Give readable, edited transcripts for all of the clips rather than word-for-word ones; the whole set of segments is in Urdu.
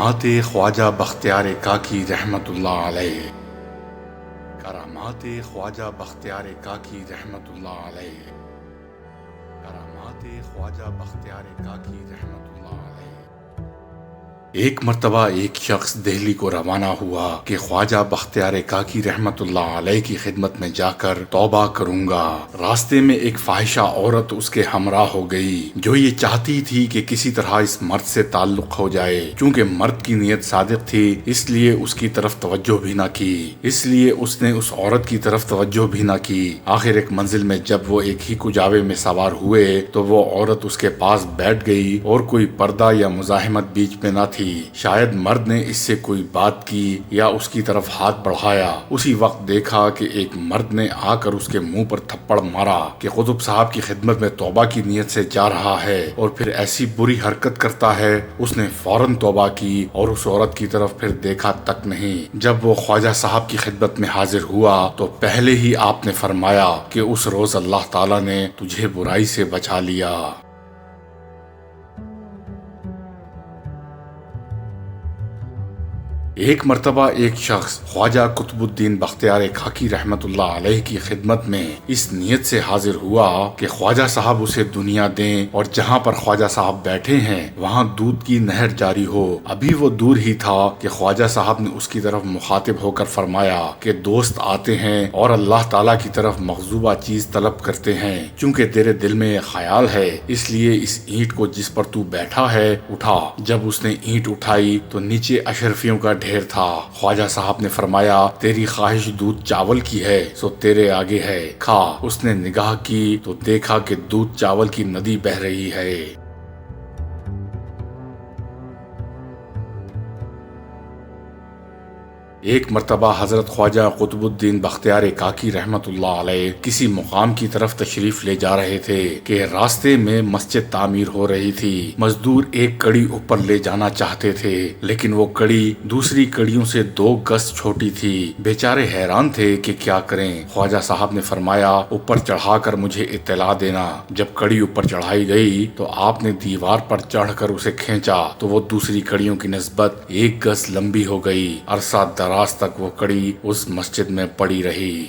کرامات خواجہ بختیار کاکی رحمت اللہ علیہ۔ کرامات خواجہ بختیار کاکی رحمت اللہ علیہ۔ کرامات خواجہ بختیار کاکی رحمت اللہ علیہ۔ ایک مرتبہ ایک شخص دہلی کو روانہ ہوا کہ خواجہ بختیار کاکی رحمت اللہ علیہ کی خدمت میں جا کر توبہ کروں گا۔ راستے میں ایک فاحشہ عورت اس کے ہمراہ ہو گئی جو یہ چاہتی تھی کہ کسی طرح اس مرد سے تعلق ہو جائے۔ چونکہ مرد کی نیت صادق تھی اس لیے اس کی طرف توجہ بھی نہ کی، اس لیے اس نے اس عورت کی طرف توجہ بھی نہ کی۔ آخر ایک منزل میں جب وہ ایک ہی کجاوے میں سوار ہوئے تو وہ عورت اس کے پاس بیٹھ گئی اور کوئی پردہ یا مزاحمت بیچ میں نہ تھی۔ شاید مرد نے اس سے کوئی بات کی یا اس کی طرف ہاتھ بڑھایا۔ اسی وقت دیکھا کہ ایک مرد نے آ کر اس کے منہ پر تھپڑ مارا کہ قطب صاحب کی خدمت میں توبہ کی نیت سے جا رہا ہے اور پھر ایسی بری حرکت کرتا ہے۔ اس نے فوراً توبہ کی اور اس عورت کی طرف پھر دیکھا تک نہیں۔ جب وہ خواجہ صاحب کی خدمت میں حاضر ہوا تو پہلے ہی آپ نے فرمایا کہ اس روز اللہ تعالیٰ نے تجھے برائی سے بچا لیا۔ ایک مرتبہ ایک شخص خواجہ قطب الدین بختیار کاکی رحمت اللہ علیہ کی خدمت میں اس نیت سے حاضر ہوا کہ خواجہ صاحب اسے دنیا دیں اور جہاں پر خواجہ صاحب بیٹھے ہیں وہاں دودھ کی نہر جاری ہو۔ ابھی وہ دور ہی تھا کہ خواجہ صاحب نے اس کی طرف مخاطب ہو کر فرمایا کہ دوست آتے ہیں اور اللہ تعالیٰ کی طرف مغضوبہ چیز طلب کرتے ہیں، چونکہ تیرے دل میں یہ خیال ہے اس لیے اس اینٹ کو جس پر تو بیٹھا ہے اٹھا۔ جب اس نے اینٹ اٹھائی تو نیچے اشرفیوں کا ڈھیر تھا۔ خواجہ صاحب نے فرمایا تیری خواہش دودھ چاول کی ہے سو تیرے آگے ہے، کھا۔ اس نے نگاہ کی تو دیکھا کہ دودھ چاول کی ندی بہہ رہی ہے۔ ایک مرتبہ حضرت خواجہ قطب الدین بختیار کاکی رحمت اللہ علیہ کسی مقام کی طرف تشریف لے جا رہے تھے کہ راستے میں مسجد تعمیر ہو رہی تھی۔ مزدور ایک کڑی اوپر لے جانا چاہتے تھے لیکن وہ کڑی دوسری کڑیوں سے 2 گز چھوٹی تھی۔ بیچارے حیران تھے کہ کیا کریں۔ خواجہ صاحب نے فرمایا اوپر چڑھا کر مجھے اطلاع دینا۔ جب کڑی اوپر چڑھائی گئی تو آپ نے دیوار پر چڑھ کر اسے کھینچا تو وہ دوسری کڑیوں کی نسبت 1 گز لمبی ہو گئی۔ عرصہ دراز تک وہ کڑی اس مسجد میں پڑی رہی۔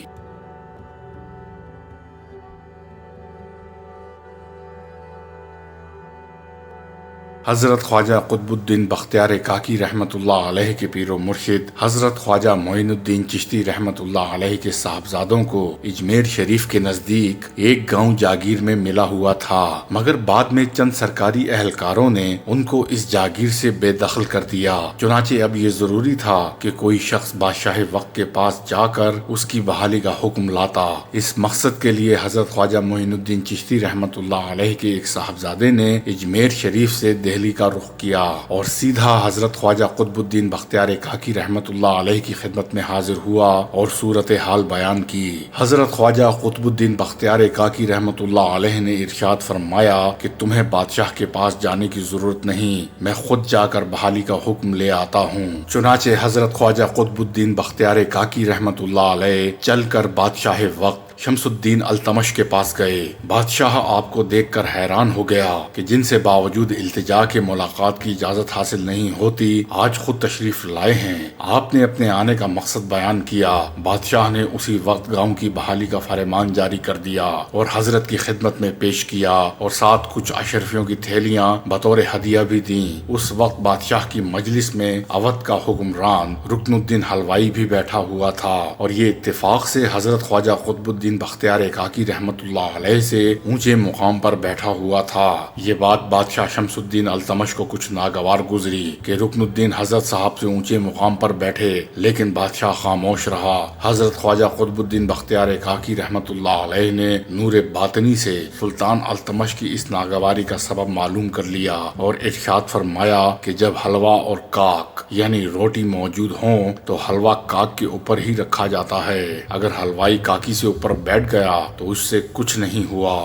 حضرت خواجہ قطب الدین بختیار کاکی رحمت اللہ علیہ کے پیر و مرشد حضرت خواجہ معین الدین چشتی رحمت اللہ علیہ کے صاحبزادوں کو اجمیر شریف کے نزدیک ایک گاؤں جاگیر میں ملا ہوا تھا، مگر بعد میں چند سرکاری اہلکاروں نے ان کو اس جاگیر سے بے دخل کر دیا۔ چنانچہ اب یہ ضروری تھا کہ کوئی شخص بادشاہ وقت کے پاس جا کر اس کی بحالی کا حکم لاتا۔ اس مقصد کے لیے حضرت خواجہ معین الدین چشتی رحمت اللہ علیہ کے ایک صاحبزادے نے اجمیر شریف سے دہلی کا رخ کیا اور سیدھا حضرت خواجہ قطب الدین بختیار کاکی رحمت اللہ علیہ کی خدمت میں حاضر ہوا اور صورتحال بیان کی۔ حضرت خواجہ قطب الدین بختیار کاکی رحمت اللہ علیہ نے ارشاد فرمایا کہ تمہیں بادشاہ کے پاس جانے کی ضرورت نہیں، میں خود جا کر بحالی کا حکم لے آتا ہوں۔ چنانچہ حضرت خواجہ قطب الدین بختیار کاکی رحمت اللہ علیہ چل کر بادشاہ وقت شمس الدین التمش کے پاس گئے۔ بادشاہ آپ کو دیکھ کر حیران ہو گیا کہ جن سے باوجود التجا کے ملاقات کی اجازت حاصل نہیں ہوتی آج خود تشریف لائے ہیں۔ آپ نے اپنے آنے کا مقصد بیان کیا۔ بادشاہ نے اسی وقت گاؤں کی بحالی کا فرمان جاری کر دیا اور حضرت کی خدمت میں پیش کیا اور ساتھ کچھ اشرفیوں کی تھیلیاں بطور ہدیہ بھی دیں۔ اس وقت بادشاہ کی مجلس میں اودھ کا حکمران رکن الدین حلوائی بھی بیٹھا ہوا تھا اور یہ اتفاق سے حضرت خواجہ قطب الدین بختیار کاکی رحمت اللہ علیہ سے اونچے مقام پر بیٹھا ہوا تھا۔ یہ بات بادشاہ شمس الدین التمش کو کچھ ناگوار گزری کہ رکن الدین حضرت صاحب سے اونچے مقام پر بیٹھے، لیکن بادشاہ خاموش رہا۔ حضرت خواجہ قطب الدین بختیار کاکی رحمت اللہ علیہ نے نور باطنی سے سلطان التمش کی اس ناگواری کا سبب معلوم کر لیا اور ارشاد فرمایا کہ جب حلوہ اور کاک یعنی روٹی موجود ہوں تو حلوہ کاک کے اوپر ہی رکھا جاتا ہے، اگر حلوائی کاکی سے اوپر بیٹھ گیا تو اس سے کچھ نہیں ہوا۔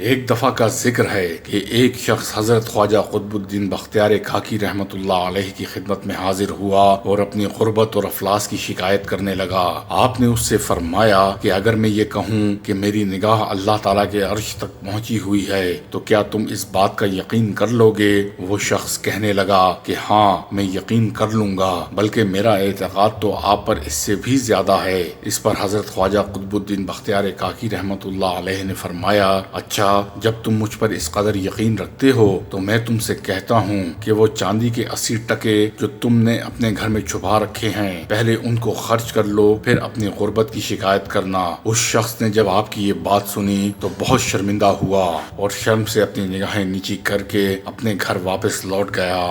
ایک دفعہ کا ذکر ہے کہ ایک شخص حضرت خواجہ قطب الدین بختیار کاکی رحمت اللہ علیہ کی خدمت میں حاضر ہوا اور اپنی غربت اور افلاس کی شکایت کرنے لگا۔ آپ نے اس سے فرمایا کہ اگر میں یہ کہوں کہ میری نگاہ اللہ تعالیٰ کے عرش تک پہنچی ہوئی ہے تو کیا تم اس بات کا یقین کر لو گے؟ وہ شخص کہنے لگا کہ ہاں میں یقین کر لوں گا، بلکہ میرا اعتقاد تو آپ پر اس سے بھی زیادہ ہے۔ اس پر حضرت خواجہ قطب الدین بختیار کاکی رحمت اللہ علیہ نے فرمایا، اچھا جب تم مجھ پر اس قدر یقین رکھتے ہو تو میں تم سے کہتا ہوں کہ وہ چاندی کے 80 ٹکے جو تم نے اپنے گھر میں چھپا رکھے ہیں پہلے ان کو خرچ کر لو، پھر اپنی غربت کی شکایت کرنا۔ اس شخص نے جب آپ کی یہ بات سنی تو بہت شرمندہ ہوا اور شرم سے اپنی نگاہیں نیچی کر کے اپنے گھر واپس لوٹ گیا۔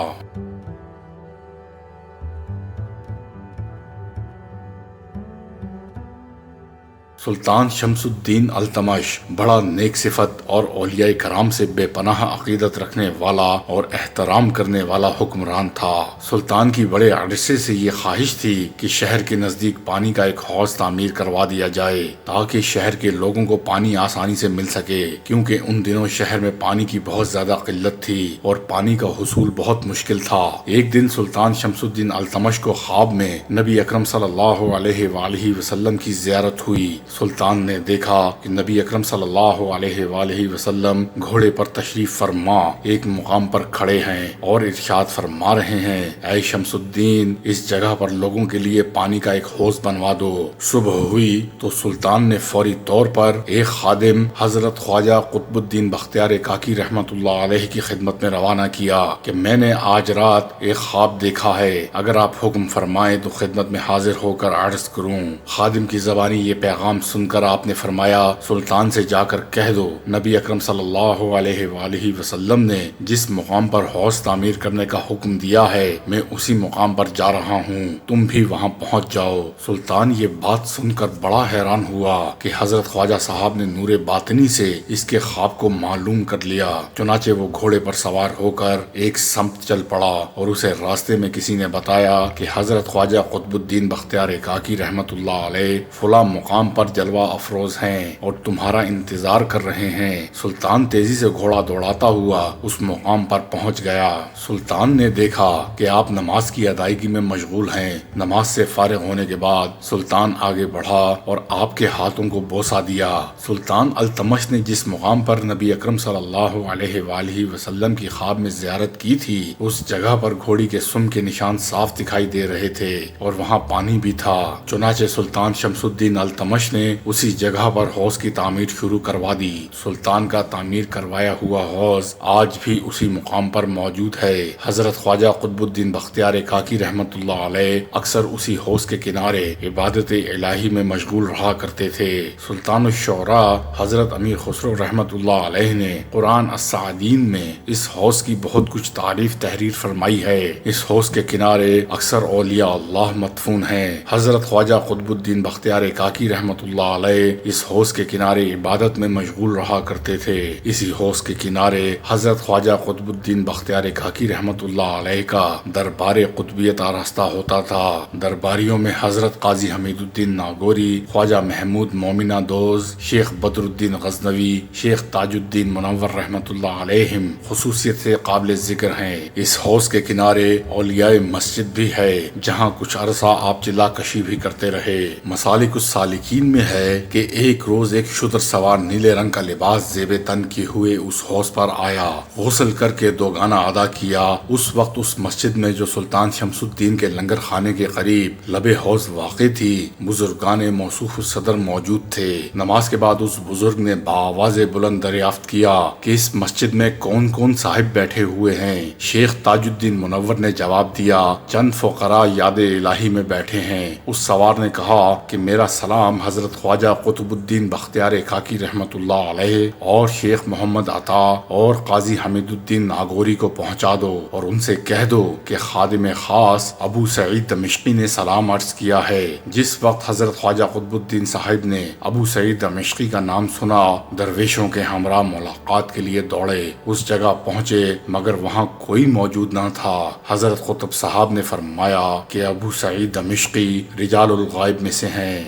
سلطان شمس الدین التمش بڑا نیک صفت اور اولیاء کرام سے بے پناہ عقیدت رکھنے والا اور احترام کرنے والا حکمران تھا۔ سلطان کی بڑے عرصے سے یہ خواہش تھی کہ شہر کے نزدیک پانی کا ایک حوض تعمیر کروا دیا جائے تاکہ شہر کے لوگوں کو پانی آسانی سے مل سکے، کیونکہ ان دنوں شہر میں پانی کی بہت زیادہ قلت تھی اور پانی کا حصول بہت مشکل تھا۔ ایک دن سلطان شمس الدین التمش کو خواب میں نبی اکرم صلی اللہ علیہ وآلہ وسلم کی زیارت ہوئی۔ سلطان نے دیکھا کہ نبی اکرم صلی اللہ علیہ وآلہ وسلم گھوڑے پر تشریف فرما ایک مقام پر کھڑے ہیں اور ارشاد فرما رہے ہیں، اے شمس الدین اس جگہ پر لوگوں کے لیے پانی کا ایک حوض بنوا دو۔ صبح ہوئی تو سلطان نے فوری طور پر ایک خادم حضرت خواجہ قطب الدین بختیار کاکی رحمت اللہ علیہ کی خدمت میں روانہ کیا کہ میں نے آج رات ایک خواب دیکھا ہے، اگر آپ حکم فرمائیں تو خدمت میں حاضر ہو کر عرض کروں۔ خادم کی زبانی یہ پیغام سن کر آپ نے فرمایا، سلطان سے جا کر کہہ دو نبی اکرم صلی اللہ علیہ وآلہ وسلم نے جس مقام پر حوض تعمیر کرنے کا حکم دیا ہے میں اسی مقام پر جا رہا ہوں، تم بھی وہاں پہنچ جاؤ۔ سلطان یہ بات سن کر بڑا حیران ہوا کہ حضرت خواجہ صاحب نے نور باطنی سے اس کے خواب کو معلوم کر لیا۔ چنانچہ وہ گھوڑے پر سوار ہو کر ایک سمت چل پڑا اور اسے راستے میں کسی نے بتایا کہ حضرت خواجہ قطب الدین بختیار کاکی رحمت اللہ علیہ فلاں مقام پر جلوہ افروز ہیں اور تمہارا انتظار کر رہے ہیں۔ سلطان تیزی سے گھوڑا دوڑاتا ہوا اس مقام پر پہنچ گیا۔ سلطان نے دیکھا کہ آپ نماز کی ادائیگی میں مشغول ہیں۔ نماز سے فارغ ہونے کے بعد سلطان آگے بڑھا اور آپ کے ہاتھوں کو بوسہ دیا۔ سلطان التمش نے جس مقام پر نبی اکرم صلی اللہ علیہ وآلہ وسلم کی خواب میں زیارت کی تھی اس جگہ پر گھوڑی کے سم کے نشان صاف دکھائی دے رہے تھے اور وہاں پانی بھی تھا۔ چنانچہ سلطان شمس الدین التمش نے اسی جگہ پر حوض کی تعمیر شروع کروا دی۔ سلطان کا تعمیر کروایا ہوا حوض آج بھی اسی مقام پر موجود ہے۔ حضرت خواجہ قطب الدین بختیار کاکی رحمت اللہ علیہ اکثر اسی حوض کے کنارے عبادت الہی میں مشغول رہا کرتے تھے۔ سلطان الشعراء حضرت امیر خسرو رحمت اللہ علیہ نے قرآن السعدین میں اس حوض کی بہت کچھ تعریف تحریر فرمائی ہے۔ اس حوض کے کنارے اکثر اولیاء اللہ مدفون ہیں۔ حضرت خواجہ قطب الدین بختیار کاکی رحمت اللہ علیہ اس حوض کے کنارے عبادت میں مشغول رہا کرتے تھے۔ اسی حوض کے کنارے حضرت خواجہ قطب الدین بختیار کاکی رحمت اللہ علیہ کا دربار قطبیت آراستہ ہوتا تھا۔ درباریوں میں حضرت قاضی حمید الدین ناگوری، خواجہ محمود مومنہ دوز، شیخ بدر الدین غزنوی، شیخ تاج الدین منور رحمت اللہ علیہم خصوصیت سے قابل ذکر ہیں۔ اس حوض کے کنارے اولیاء مسجد بھی ہے جہاں کچھ عرصہ آپ چلا کشی بھی کرتے رہے۔ مسالک السالکین میں ہے کہ ایک روز ایک شتر سوار نیلے رنگ کا لباس زیب تن کیے ہوئے اس حوض پر آیا، غسل کر کے دو گانا ادا کیا۔ اس وقت اس مسجد میں جو سلطان شمس الدین کے لنگر خانے کے قریب لبے حوض واقع تھی بزرگان موصوف الصدر موجود تھے۔ نماز کے بعد اس بزرگ نے بآواز بلند دریافت کیا کہ اس مسجد میں کون کون صاحب بیٹھے ہوئے ہیں؟ شیخ تاج الدین منور نے جواب دیا، چند فقراء یاد الہی میں بیٹھے ہیں۔ اس سوار نے کہا کہ میرا سلام حضرت خواجہ قطب الدین بختیار کاکی رحمت اللہ علیہ اور شیخ محمد عطا اور قاضی حمید الدین ناگوری کو پہنچا دو اور ان سے کہہ دو کہ خادم خاص ابو سعید دمشقی نے سلام عرض کیا ہے۔ جس وقت حضرت خواجہ قطب الدین صاحب نے ابو سعید دمشقی کا نام سنا درویشوں کے ہمراہ ملاقات کے لیے دوڑے۔ اس جگہ پہنچے مگر وہاں کوئی موجود نہ تھا۔ حضرت قطب صاحب نے فرمایا کہ ابو سعید دمشقی رجال الغائب میں سے ہیں۔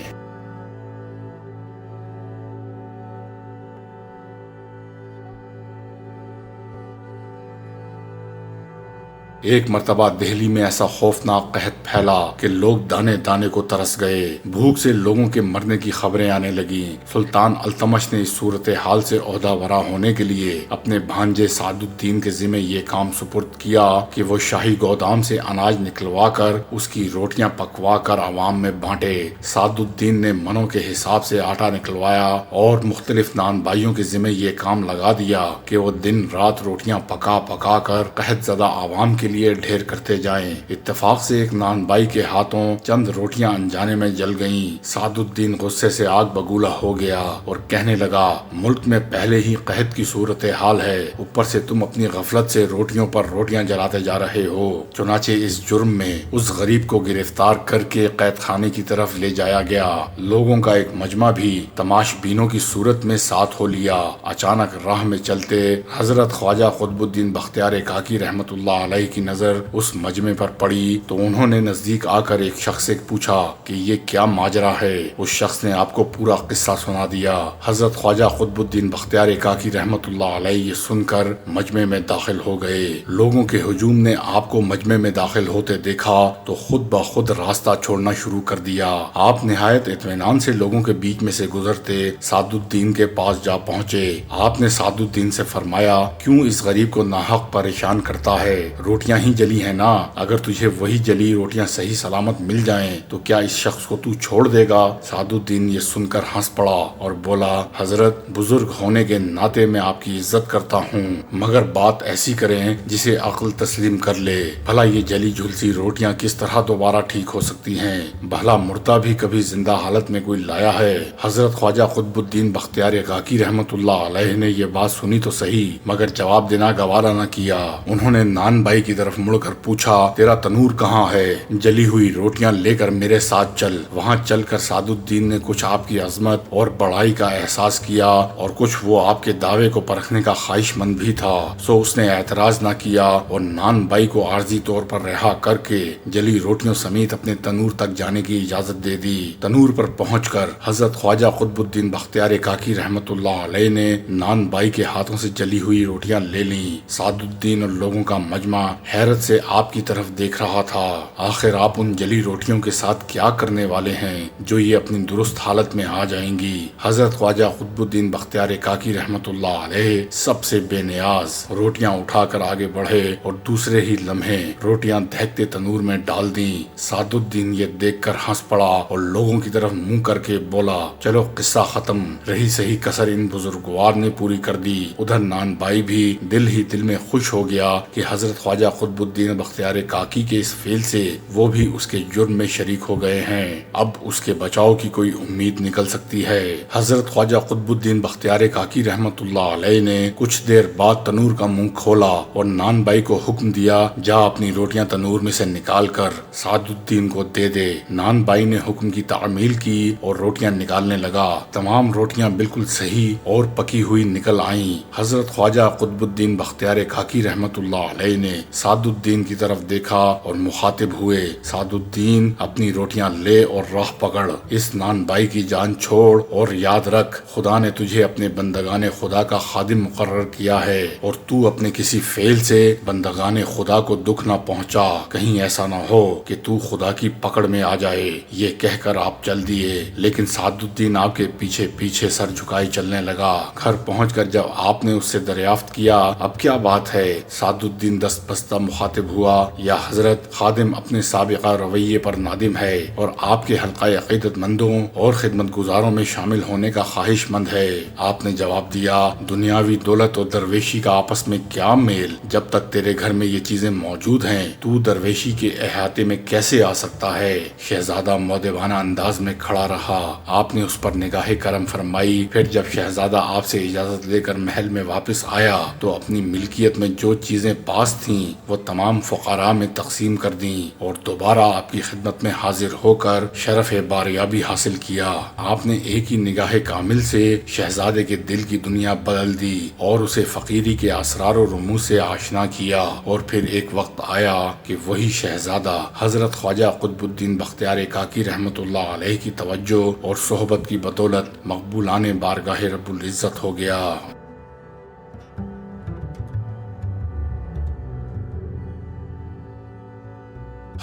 ایک مرتبہ دہلی میں ایسا خوفناک قحط پھیلا کہ لوگ دانے دانے کو ترس گئے، بھوک سے لوگوں کے مرنے کی خبریں آنے لگیں۔ سلطان التمش نے اس صورتحال سے عہدہ برا ہونے کے لیے اپنے بھانجے سعد الدین کے ذمہ یہ کام سپرد کیا کہ وہ شاہی گودام سے اناج نکلوا کر اس کی روٹیاں پکوا کر عوام میں بانٹے۔ سعد الدین نے منوں کے حساب سے آٹا نکلوایا اور مختلف نان بھائیوں کے ذمہ یہ کام لگا دیا کہ وہ دن رات روٹیاں پکا پکا کر قحط زدہ عوام کے لیے ڈھیر کرتے جائیں۔ اتفاق سے ایک نان بھائی کے ہاتھوں چند روٹیاں انجانے میں جل گئیں۔ سعد الدین غصے سے آگ بگولا ہو گیا اور کہنے لگا، ملک میں پہلے ہی قحط کی صورتحال ہے، اوپر سے تم اپنی غفلت سے روٹیوں پر روٹیاں جلاتے جا رہے ہو۔ چنانچہ اس جرم میں اس غریب کو گرفتار کر کے قید خانے کی طرف لے جایا گیا۔ لوگوں کا ایک مجمع بھی تماش بینوں کی صورت میں ساتھ ہو لیا۔ اچانک راہ میں چلتے حضرت خواجہ قطب الدین بختیار کاکی رحمت اللہ علیہ کی نظر اس مجمع پر پڑی تو انہوں نے نزدیک آ کر ایک شخص سے پوچھا کہ یہ کیا ماجرا ہے۔ اس شخص نے آپ کو پورا قصہ سنا دیا۔ حضرت خواجہ قطب الدین بختیار کاکی رحمت اللہ علیہ یہ سن کر مجمع میں داخل ہو گئے۔ لوگوں کے ہجوم نے آپ کو مجمع میں داخل ہوتے دیکھا تو خود بخود راستہ چھوڑنا شروع کر دیا۔ آپ نہایت اطمینان سے لوگوں کے بیچ میں سے گزرتے سعد الدین کے پاس جا پہنچے۔ آپ نے سعد الدین سے فرمایا، کیوں اس غریب کو ناحق پریشان کرتا ہے؟ روٹیاں ہی جلی ہیں نا، اگر تجھے وہی جلی روٹیاں صحیح سلامت مل جائیں تو کیا اس شخص کو تو چھوڑ دے گا؟ سعد الدین یہ سن کر ہنس پڑا اور بولا، حضرت بزرگ ہونے کے ناطے میں آپ کی عزت کرتا ہوں، مگر بات ایسی کریں جسے عقل تسلیم کر لے۔ بھلا یہ جلی جھلسی روٹیاں کس طرح دوبارہ ٹھیک ہو سکتی ہیں؟ بھلا مردہ بھی کبھی زندہ حالت میں کوئی لایا ہے؟ حضرت خواجہ قطب الدین بختیار کاکی رحمت اللہ علیہ نے یہ بات سنی تو صحیح مگر جواب دینا گوارا نہ کیا۔ انہوں نے نان بھائی کی طرف مڑ کر پوچھا، تیرا تنور کہاں ہے؟ جلی ہوئی روٹیاں لے کر میرے ساتھ چل۔ وہاں چل کر سعد الدین نے کچھ آپ کی عظمت اور بڑائی کا احساس کیا اور کچھ وہ آپ کے دعوے کو پرکھنے کا خواہش مند بھی تھا، سو اس نے اعتراض نہ کیا اور نان بھائی کو عارضی طور پر رہا کر کے جلی روٹیوں سمیت اپنے تنور تک جانے کی اجازت دے دی۔ تنور پر پہنچ کر حضرت خواجہ قطب الدین بختیار کاکی رحمت اللہ علیہ نے نان بھائی کے ہاتھوں سے جلی ہوئی روٹیاں لے لیں۔ سعد الدین اور لوگوں کا مجمع حیرت سے آپ کی طرف دیکھ رہا تھا۔ آخر آپ ان جلی روٹیوں کے ساتھ کیا کرنے والے ہیں جو یہ اپنی درست حالت میں آ جائیں گی؟ حضرت خواجہ قطب الدین بختیار کاکی رحمت اللہ علیہ سب سے بے نیاز روٹیاں اٹھا کر آگے بڑھے اور دوسرے ہی لمحے روٹیاں دہکتے تنور میں ڈال دیں۔ سعد الدین یہ دیکھ کر ہنس پڑا اور لوگوں کی طرف منہ کر کے بولا، چلو قصہ ختم، رہی صحیح کسر ان بزرگوار نے پوری کر دی۔ ادھر نان بھائی بھی دل ہی دل میں خوش ہو گیا کہ حضرت خواجہ قطب الدین بختیار کاکی کے اس فعل سے وہ بھی اس کے جرم میں شریک ہو گئے ہیں، اب اس کے بچاؤ کی کوئی امید نکل سکتی ہے۔ حضرت خواجہ قطب الدین بختیار کاکی رحمت اللہ علیہ نے کچھ دیر بعد تنور کا منہ کھولا اور نان بھائی کو حکم دیا، جا اپنی روٹیاں تنور میں سے نکال کر سعد الدین کو دے دے۔ نان بھائی نے حکم کی تعمیل کی اور روٹیاں نکالنے لگا۔ تمام روٹیاں بالکل صحیح اور پکی ہوئی نکل آئیں۔ حضرت خواجہ قطب الدین بختیار کاکی رحمت اللہ علیہ نے سعد الدین کی طرف دیکھا اور مخاطب ہوئے، سعد الدین اپنی روٹیاں لے اور راہ پکڑ، اس نان بھائی کی جان چھوڑ اور یاد رکھ خدا نے تجھے اپنے بندگان خدا کا خادم مقرر کیا ہے اور تو اپنے کسی فعل سے بندگان خدا کو دکھ نہ پہنچا، کہیں ایسا نہ ہو کہ تو خدا کی پکڑ میں آ جائے۔ یہ کہہ کر آپ چل دیے، لیکن سعد الدین آپ کے پیچھے پیچھے سر جھکائے چلنے لگا۔ گھر پہنچ کر جب آپ نے اس سے دریافت کیا اب کیا بات ہے، سعد الدین دست بستہ مخاطب ہوا، یا حضرت خادم اپنے سابقہ رویے پر نادم ہے اور آپ کے حلقہ عقیدت مندوں اور خدمت گزاروں میں شامل ہونے کا خواہش مند ہے۔ آپ نے جواب دیا، دنیاوی دولت اور درویشی کا آپس میں کیا میل، جب تک تیرے گھر میں یہ چیزیں موجود ہیں تو درویشی کے احاطے میں کیسے آ سکتا ہے؟ شہزادہ مؤدبانہ انداز میں کھڑا رہا۔ آپ نے اس پر نگاہ کرم فرمائی، پھر جب شہزادہ آپ سے اجازت لے کر محل میں واپس آیا تو اپنی ملکیت میں جو چیزیں پاس تھیں وہ تمام فقراء میں تقسیم کر دیں اور دوبارہ آپ کی خدمت میں حاضر ہو کر شرف باریابی حاصل کیا۔ آپ نے ایک ہی نگاہ کامل سے شہزادے کے دل کی دنیا بدل دی اور اسے فقیری کے اسرار و رموز سے آشنا کیا، اور پھر ایک وقت آیا کہ وہی شہزادہ حضرت خواجہ قطب الدین بختیار کاکی رحمت اللہ علیہ کی توجہ اور صحبت کی بدولت مقبولان بارگاہ رب العزت ہو گیا۔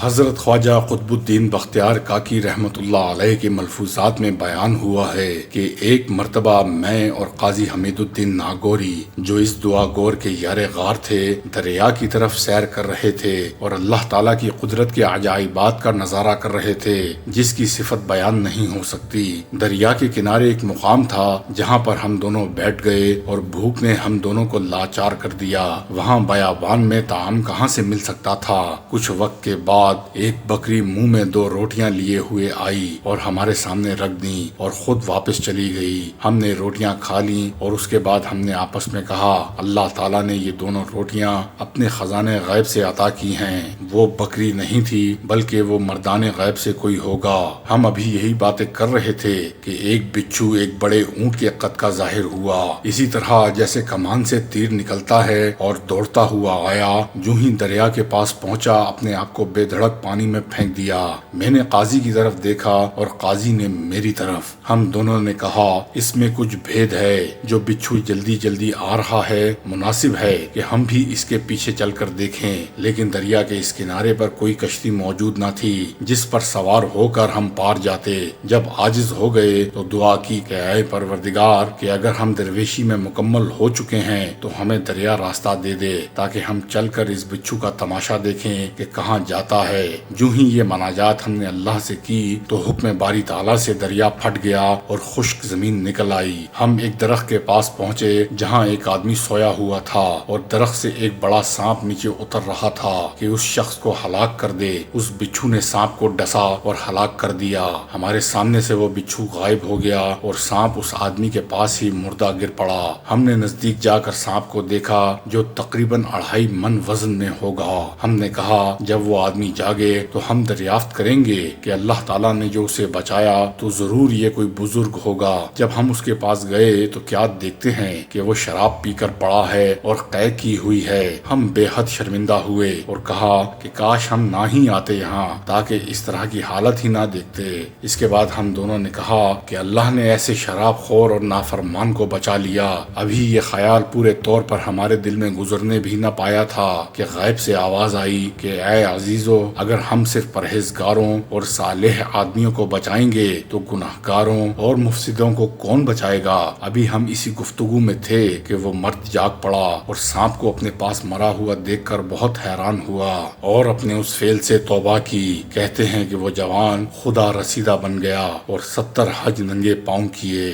حضرت خواجہ قطب الدین بختیار کاکی رحمت اللہ علیہ کے ملفوظات میں بیان ہوا ہے کہ ایک مرتبہ میں اور قاضی حمید الدین ناگوری جو اس دعا گور کے یار غار تھے دریا کی طرف سیر کر رہے تھے اور اللہ تعالیٰ کی قدرت کے عجائبات کا نظارہ کر رہے تھے جس کی صفت بیان نہیں ہو سکتی۔ دریا کے کنارے ایک مقام تھا جہاں پر ہم دونوں بیٹھ گئے اور بھوک نے ہم دونوں کو لاچار کر دیا۔ وہاں بیابان میں طعام کہاں سے مل سکتا تھا۔ کچھ وقت کے بعد ایک بکری منہ میں 2 روٹیاں لیے ہوئے آئی اور ہمارے سامنے رکھ دیں اور خود واپس چلی گئی۔ ہم نے روٹیاں کھا لیں اور اس کے بعد ہم نے آپس میں کہا اللہ تعالیٰ نے یہ دونوں روٹیاں اپنے خزانے غیب سے عطا کی ہیں۔ وہ بکری نہیں تھی بلکہ وہ مردان غیب سے کوئی ہوگا۔ ہم ابھی یہی باتیں کر رہے تھے کہ ایک بچھو ایک بڑے اونٹ کے قد کا ظاہر ہوا، اسی طرح جیسے کمان سے تیر نکلتا ہے، اور دوڑتا ہوا آیا۔ جو ہی دریا کے پاس پہنچا اپنے آپ کو بے دھڑک پانی میں پھینک دیا۔ میں نے قاضی کی طرف دیکھا اور قاضی نے میری طرف۔ ہم دونوں نے کہا اس میں کچھ بھید ہے۔ جو بچھو جلدی جلدی آ رہا ہے مناسب ہے کہ ہم بھی اس کے پیچھے چل کر دیکھیں، لیکن دریا کے اس کنارے پر کوئی کشتی موجود نہ تھی جس پر سوار ہو کر ہم پار جاتے۔ جب عاجز ہو گئے تو دعا کی کہ اے پروردگار کہ اگر ہم درویشی میں مکمل ہو چکے ہیں تو ہمیں دریا راستہ دے دے تاکہ ہم چل کر اس بچھو کا تماشا دیکھیں کہ کہاں جاتا ہے۔ جو ہی یہ مناجات ہم نے اللہ سے کی تو حکم باری تعالیٰ سے دریا پھٹ گیا اور خشک زمین نکل آئی۔ ہم ایک درخت کے پاس پہنچے جہاں ایک آدمی سویا ہوا تھا اور درخت سے ایک بڑا سانپ نیچے اتر رہا تھا کہ اس شخص کو ہلاک کر دے۔ اس بچھو نے سانپ کو ڈسا اور ہلاک کر دیا۔ ہمارے سامنے سے وہ بچھو غائب ہو گیا اور سانپ اس آدمی کے پاس ہی مردہ گر پڑا۔ ہم نے نزدیک جا کر سانپ کو دیکھا جو تقریباً 2.5 من وزن میں ہوگا۔ ہم نے کہا جب وہ آدمی جاگے تو ہم دریافت کریں گے کہ اللہ تعالیٰ نے جو اسے بچایا تو ضرور یہ کوئی بزرگ ہوگا۔ جب ہم اس کے پاس گئے تو کیا دیکھتے ہیں کہ وہ شراب پی کر پڑا ہے اور قے کی ہوئی ہے۔ ہم بے حد شرمندہ ہوئے اور کہا کہ کاش ہم نہ ہی آتے یہاں تاکہ اس طرح کی حالت ہی نہ دیکھتے۔ اس کے بعد ہم دونوں نے کہا کہ اللہ نے ایسے شراب خور اور نافرمان کو بچا لیا۔ ابھی یہ خیال پورے طور پر ہمارے دل میں گزرنے بھی نہ پایا تھا کہ غیب سے آواز آئی کہ اے عزیزو اگر ہم صرف پرہیزگاروں اور صالح آدمیوں کو بچائیں گے تو گناہگاروں اور مفسدوں کو کون بچائے گا۔ ابھی ہم اسی گفتگو میں تھے کہ وہ مرد جاگ پڑا اور سانپ کو اپنے پاس مرا ہوا دیکھ کر بہت حیران ہوا اور اپنے اس فعل سے توبہ کی۔ کہتے ہیں کہ وہ جوان خدا رسیدہ بن گیا اور 70 حج ننگے پاؤں کیے۔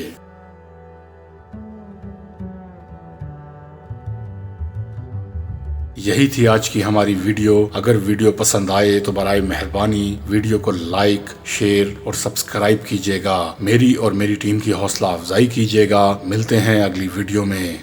یہی تھی آج کی ہماری ویڈیو۔ اگر ویڈیو پسند آئے تو برائے مہربانی ویڈیو کو لائک، شیئر اور سبسکرائب کیجیے گا۔ میری اور میری ٹیم کی حوصلہ افزائی کیجیے گا۔ ملتے ہیں اگلی ویڈیو میں۔